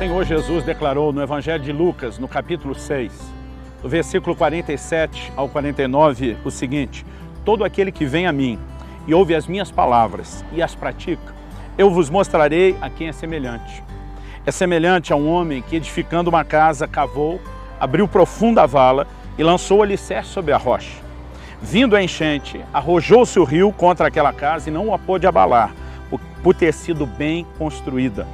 Senhor Jesus declarou no Evangelho de Lucas, no capítulo 6, do versículo 47 ao 49, o seguinte: todo aquele que vem a mim e ouve as minhas palavras e as pratica, eu vos mostrarei a quem é semelhante. É semelhante a um homem que, edificando uma casa, cavou, abriu profunda vala e lançou o alicerce sobre a rocha. Vindo a enchente, arrojou-se o rio contra aquela casa e não a pôde abalar, por ter sido bem construída.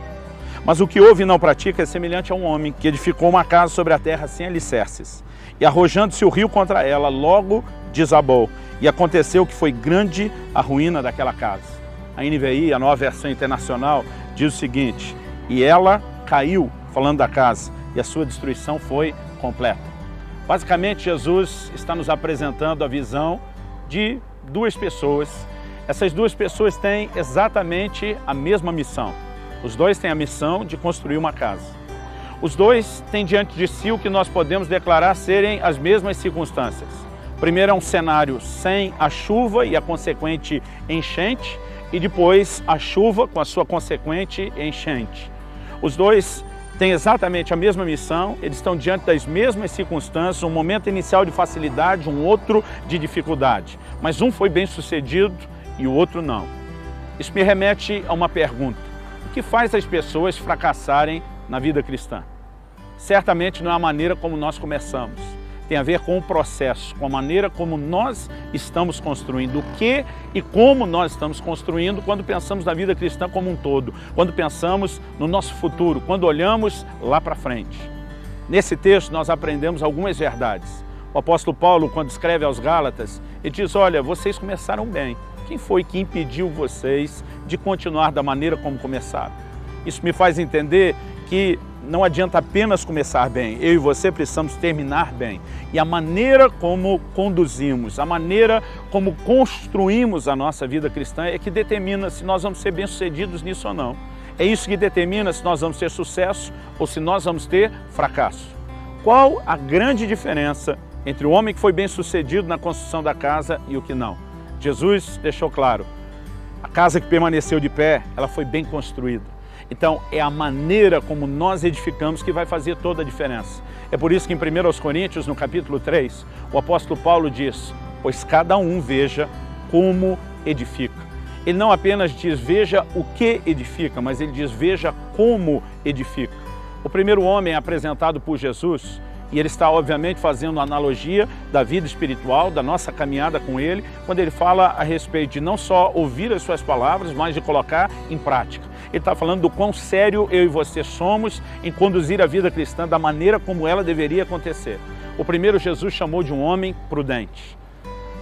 Mas o que ouve e não pratica é semelhante a um homem que edificou uma casa sobre a terra sem alicerces. E arrojando-se o rio contra ela, logo desabou. E aconteceu que foi grande a ruína daquela casa. A NVI, a Nova Versão Internacional, diz o seguinte: e ela caiu, falando da casa, e a sua destruição foi completa. Basicamente, Jesus está nos apresentando a visão de duas pessoas. Essas duas pessoas têm exatamente a mesma missão. Os dois têm a missão de construir uma casa. Os dois têm diante de si o que nós podemos declarar serem as mesmas circunstâncias. Primeiro é um cenário sem a chuva e a consequente enchente, e depois a chuva com a sua consequente enchente. Os dois têm exatamente a mesma missão, eles estão diante das mesmas circunstâncias, um momento inicial de facilidade, um outro de dificuldade. Mas um foi bem sucedido e o outro não. Isso me remete a uma pergunta: o que faz as pessoas fracassarem na vida cristã? Certamente não é a maneira como nós começamos. Tem a ver com o processo, com a maneira como nós estamos construindo, o que e como nós estamos construindo quando pensamos na vida cristã como um todo, quando pensamos no nosso futuro, quando olhamos lá para frente. Nesse texto nós aprendemos algumas verdades. O apóstolo Paulo, quando escreve aos Gálatas, ele diz: olha, vocês começaram bem. Quem foi que impediu vocês de continuar da maneira como começaram? Isso me faz entender que não adianta apenas começar bem, eu e você precisamos terminar bem. E a maneira como conduzimos, a maneira como construímos a nossa vida cristã é que determina se nós vamos ser bem-sucedidos nisso ou não. É isso que determina se nós vamos ter sucesso ou se nós vamos ter fracasso. Qual a grande diferença entre o homem que foi bem-sucedido na construção da casa e o que não? Jesus deixou claro: a casa que permaneceu de pé, ela foi bem construída. Então, é a maneira como nós edificamos que vai fazer toda a diferença. É por isso que em 1 Coríntios, no capítulo 3, o apóstolo Paulo diz: pois cada um veja como edifica. Ele não apenas diz veja o que edifica, mas ele diz veja como edifica. O primeiro homem é apresentado por Jesus, e ele está obviamente fazendo uma analogia da vida espiritual, da nossa caminhada com ele, quando ele fala a respeito de não só ouvir as suas palavras, mas de colocar em prática. Ele está falando do quão sério eu e você somos em conduzir a vida cristã da maneira como ela deveria acontecer. O primeiro Jesus chamou de um homem prudente.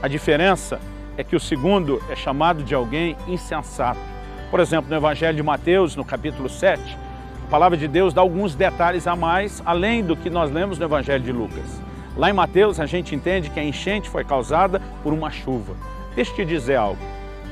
A diferença é que o segundo é chamado de alguém insensato. Por exemplo, no Evangelho de Mateus, no capítulo 7, a palavra de Deus dá alguns detalhes a mais, além do que nós lemos no Evangelho de Lucas. Lá em Mateus, a gente entende que a enchente foi causada por uma chuva. Deixa eu te dizer algo.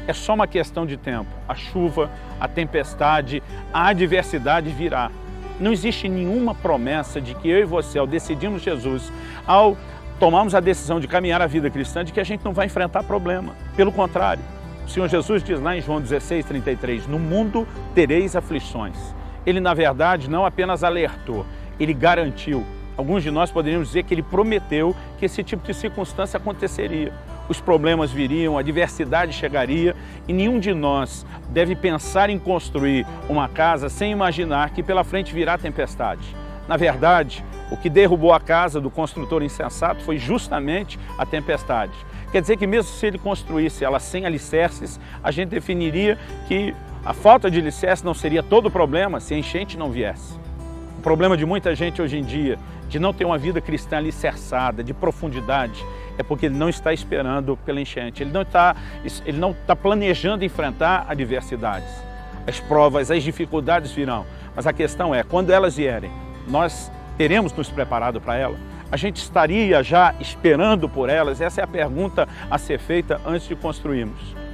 É só uma questão de tempo. A chuva, a tempestade, a adversidade virá. Não existe nenhuma promessa de que eu e você, ao decidirmos Jesus, ao tomarmos a decisão de caminhar a vida cristã, de que a gente não vai enfrentar problema. Pelo contrário, o Senhor Jesus diz lá em João 16:33, no mundo tereis aflições. Ele, na verdade, não apenas alertou, ele garantiu. Alguns de nós poderíamos dizer que ele prometeu que esse tipo de circunstância aconteceria. Os problemas viriam, a adversidade chegaria, e nenhum de nós deve pensar em construir uma casa sem imaginar que pela frente virá tempestade. Na verdade, o que derrubou a casa do construtor insensato foi justamente a tempestade. Quer dizer que mesmo se ele construísse ela sem alicerces, a gente definiria que a falta de alicerce não seria todo o problema se a enchente não viesse. O problema de muita gente hoje em dia, de não ter uma vida cristã alicerçada, de profundidade, é porque ele não está esperando pela enchente, ele não está planejando enfrentar adversidades. As provas, as dificuldades virão, mas a questão é, quando elas vierem, nós teremos nos preparado para elas? A gente estaria já esperando por elas? Essa é a pergunta a ser feita antes de construirmos.